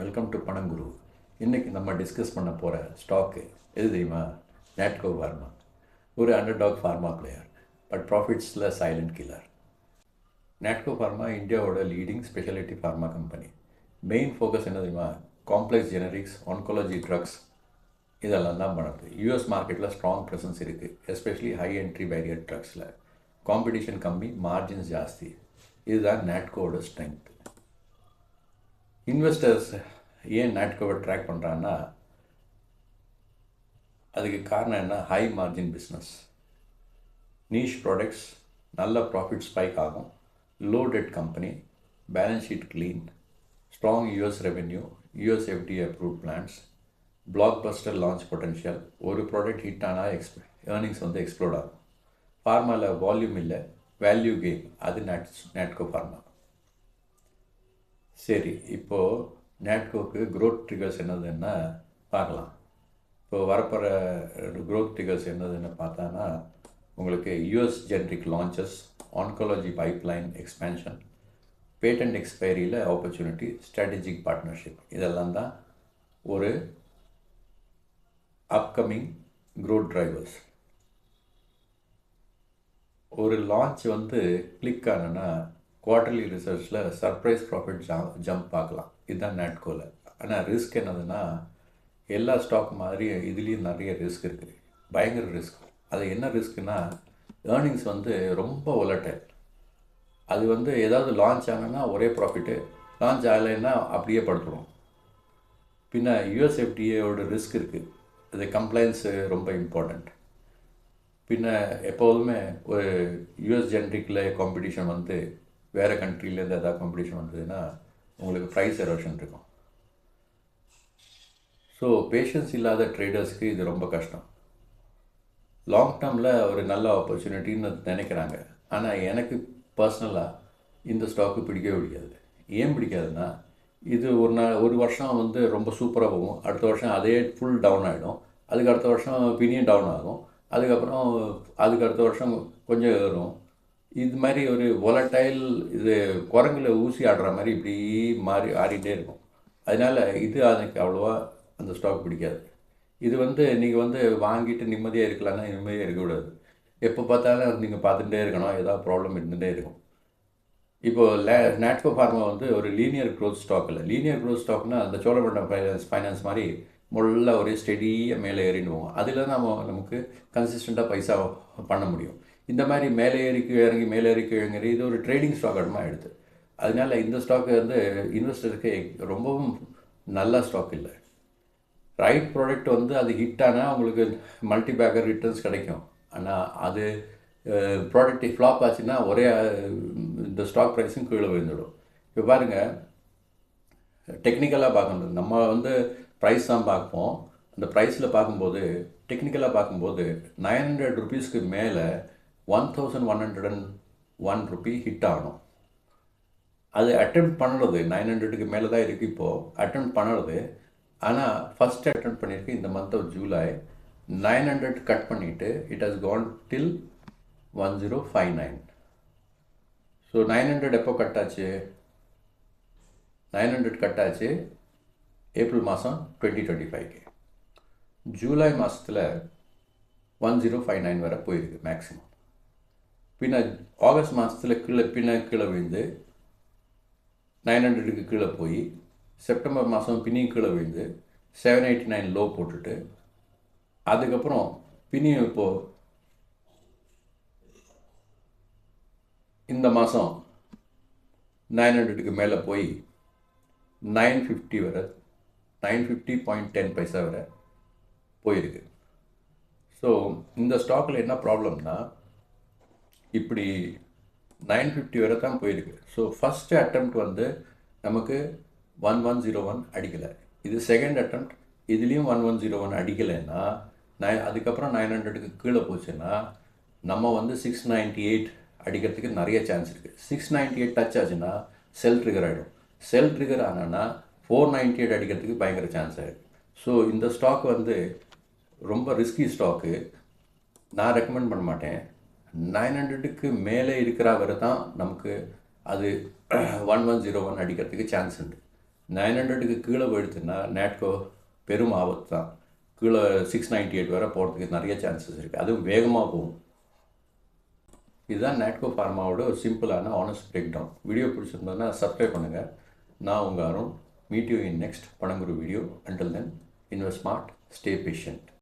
Welcome to பணங்குரு. இன்றைக்கி நம்ம discuss பண்ண போகிற ஸ்டாக்கு எது தெரியுமா? நேட்கோ ஃபார்மா. ஒரு அண்டர்டாக் ஃபார்மா பிளேயர், பட் ப்ராஃபிட்ஸில் சைலண்ட் கில்லர். நேட்கோ ஃபார்மா இந்தியாவோட leading speciality pharma company. Main focus என்ன தெரியுமா? காம்ப்ளெக்ஸ் ஜெனரிக்ஸ், ஆன்காலஜி ட்ரக்ஸ் இதெல்லாம் தான் பண்ணுறது. யூஎஸ் மார்க்கெட்டில் ஸ்ட்ராங் ப்ரெசன்ஸ் இருக்குது, எஸ்பெஷலி ஹை என்ட்ரி பேரியர் ட்ரக்ஸில். காம்படிஷன் கம்மி, மார்ஜின்ஸ் ஜாஸ்தி. இதுதான் நேட்கோவோட ஸ்ட்ரென்த். இன்வெஸ்டர்ஸ் ஏன் நேட்கோவை ட்ராக் பண்ணுறாங்கன்னா அதுக்கு காரணம் என்ன? High margin business, niche products, நல்ல ப்ராஃபிட் ஸ்பைக் ஆகும், low debt company, balance sheet clean, strong US revenue, US FDA approved plants, blockbuster launch potential. ஒரு ப்ராடக்ட் ஹிட் ஆனால் ஏர்னிங்ஸ் எக்ஸ்ப்ளோட் ஆகும். ஃபார்மாவில் வால்யூம் இல்லை, வேல்யூ கெயின். அது Natco pharma. சரி, இப்போது நேட்கோவுக்கு க்ரோத் ட்ரிகர்ஸ் என்னதுன்னா பார்க்கலாம். இப்போது வரப்போகிற க்ரோத் ட்ரிகர்ஸ் என்னதுன்னு பார்த்தான்னா உங்களுக்கு US generic launches, oncology pipeline expansion, patent எக்ஸ்பைரியில் ஆப்பர்ச்சுனிட்டி, ஸ்ட்ராட்டஜிக் பார்ட்னர்ஷிப். இதெல்லாம் தான் ஒரு அப்கமிங் க்ரோத் ட்ரைவர்ஸ். ஒரு லான்ச் கிளிக் ஆனன்னா குவார்ட்டர்லி ரிசர்ச்சில் சர்ப்ரைஸ் ப்ராஃபிட் ஜம்ப் பார்க்கலாம். இதுதான் நேட்கோவில். ஆனால் ரிஸ்க் என்னதுன்னா எல்லா ஸ்டாக் மாதிரி இதுலேயும் நிறைய ரிஸ்க் இருக்குது, பயங்கர ரிஸ்க். அது என்ன ரிஸ்க்குன்னா ஏர்னிங்ஸ் ரொம்ப ஒலட்டைல். அது ஏதாவது லான்ச் ஆனன்னா ஒரே ப்ராஃபிட்டு, லான்ச் ஆகலைன்னா அப்படியே படுத்துடும். பின்ன யூஎஸ்எஃப்டிஏயோட ரிஸ்க் இருக்குது, அது கம்ப்ளைன்ஸு ரொம்ப இம்பார்ட்டண்ட். பின்ன எப்போதுமே ஒரு யூஎஸ் ஜென்ரிக்கில் காம்படிஷன் வேறு கண்ட்ரிலேருந்து எதாவது காம்படிஷன் வந்ததுன்னா உங்களுக்கு ப்ரைஸ் எரோஷன் இருக்கும். ஸோ பேஷன்ஸ் இல்லாத ட்ரேடர்ஸ்க்கு இது ரொம்ப கஷ்டம். லாங் டேர்மில் ஒரு நல்ல ஆப்பர்ச்சுனிட்டின்னு நினைக்கிறாங்க. ஆனால் எனக்கு பர்சனலாக இந்த ஸ்டாக்கு பிடிக்கவே பிடிக்காது. ஏன் பிடிக்காதுன்னா இது ஒரு வருஷம் ரொம்ப சூப்பராக போகும், அடுத்த வருஷம் அதே ஃபுல் டவுன் ஆகிடும், அதுக்கு அடுத்த வருஷம் பினியும் டவுன் ஆகும், அதுக்கப்புறம் அதுக்கு அடுத்த வருஷம் கொஞ்சம் ஏறும். இது மாதிரி ஒரு ஒலட்டைல், இது குரங்குல ஊசி ஆடுற மாதிரி இப்படி ஆடிகிட்டே இருக்கும். அதனால் இது எனக்கு அவ்வளோவா அந்த ஸ்டாக் பிடிக்காது. இது நீங்கள் வாங்கிட்டு நிம்மதியாக இருக்கலாம்னா நிம்மதியாக இருக்கக்கூடாது. எப்போ பார்த்தாலும் நீங்கள் பார்த்துட்டே இருக்கணும், ஏதாவது ப்ராப்ளம் இருந்துகிட்டே இருக்கும். இப்போது நேட்கோ ஃபார்மா ஒரு லீனியர் க்ரோத் ஸ்டாக் இல்லை. லீனியர் க்ரோத் ஸ்டாக்னால் அந்த சோழமண்டலம் ஃபைனான்ஸ் மாதிரி முள்ள ஒரே ஸ்டெடியாக மேலே ஏறிடுவோம். அதில் நமக்கு கன்சிஸ்டண்ட்டாக பைசா பண்ண முடியும். இந்த மாதிரி மேலே ஏறிக்கு இறங்கி மேலே ஏறிக்கு இறங்கி இது ஒரு ட்ரேடிங் ஸ்டாக் இடமாக எடுத்து. அதனால் இந்த ஸ்டாக்கு இன்வெஸ்டருக்கு ரொம்பவும் நல்ல ஸ்டாக் இல்லை. ரைட் ப்ராடக்ட் அது ஹிட் ஆனால் உங்களுக்கு மல்டி பேக்கர் ரிட்டர்ன்ஸ் கிடைக்கும். ஆனால் அது ப்ராடக்ட் ஃப்ளாப் ஆச்சுன்னா ஒரே இந்த ஸ்டாக் ப்ரைஸும் கீழே விழுந்துடும். இப்போ பாருங்கள், டெக்னிக்கலாக பார்க்கணும். நம்ம ப்ரைஸ் தான் பார்ப்போம். அந்த ப்ரைஸில் பார்க்கும்போது டெக்னிக்கலாக பார்க்கும்போது 900 ருபீஸ்க்கு மேலே 1101 ருபி ஹிட் ஆகணும். அது அட்டெம்ப்ட் பண்ணுறது 900க்கு மேலே தான் இருக்குது இப்போது அட்டெம்ப்ட் பண்ணுறது. ஆனால் ஃபஸ்ட் அட்டெம்ப்ட் பண்ணியிருக்கு இந்த மந்த் ஆஃப் ஜூலை. 900 கட் பண்ணிவிட்டு it has gone till 1059. So 900 எப்போ கட் ஆச்சு? 900 கட் ஆச்சு ஏப்ரல் மாதம் 2025. ஜூலை மாதத்தில் 1059 வரை போயிருக்கு மேக்ஸிமம். பின்ன ஆகஸ்ட் மாதத்தில் கீழே விழுந்து 900க்கு கீழே போய் செப்டம்பர் மாதம் பின்னியும் கீழே விழுந்து 789 லோ போட்டுட்டு அதுக்கப்புறம் பின்னியும் இப்போது இந்த மாதம் 900க்கு மேலே போய் 950 வரை 950.10 பைசா வரை போயிருக்கு. ஸோ இந்த ஸ்டாக்கில் என்ன ப்ராப்ளம்னா இப்படி 950 வரை தான் போயிருக்கு. ஸோ ஃபஸ்ட்டு அட்டெம்ப்ட் நமக்கு 1101 அடிக்கலை. இது செகண்ட் அட்டெம்ப்ட், இதுலேயும் 1101 அடிக்கலைன்னா அதுக்கப்புறம் 900க்கு கீழே போச்சுன்னா நம்ம 698 அடிக்கிறதுக்கு நிறைய சான்ஸ் இருக்குது. 698 டச் ஆச்சுன்னா செல் ட்ரிகர் ஆகிடும். செல் ட்ரிகர் ஆனோன்னா 498 அடிக்கிறதுக்கு பயங்கர சான்ஸ் ஆகிடும். ஸோ இந்த ஸ்டாக் ரொம்ப ரிஸ்கி ஸ்டாக்கு. நான் ரெக்கமெண்ட் பண்ண மாட்டேன். 900க்கு மேலே இருக்கிற வரை தான் நமக்கு அது 1101 அடிக்கிறதுக்கு சான்ஸ் உண்டு. 900க்கு கீழே போயிடுச்சுன்னா நேட்கோ பெரும் ஆபத்து தான். கீழே 698 வரை போகிறதுக்கு நிறைய சான்சஸ் இருக்குது. அதுவும் வேகமாக போகும். இதுதான் நேட்கோ ஃபார்மாவோட ஒரு சிம்பிளான ஆனஸ்ட் பிரேக் டவுன். வீடியோ பிடிச்சிருந்ததுன்னா சப்ஸ்கிரைப் பண்ணுங்கள். நான் உங்கள் Arun. Meet you in next Panamguru video. Until then, invest smart, stay patient.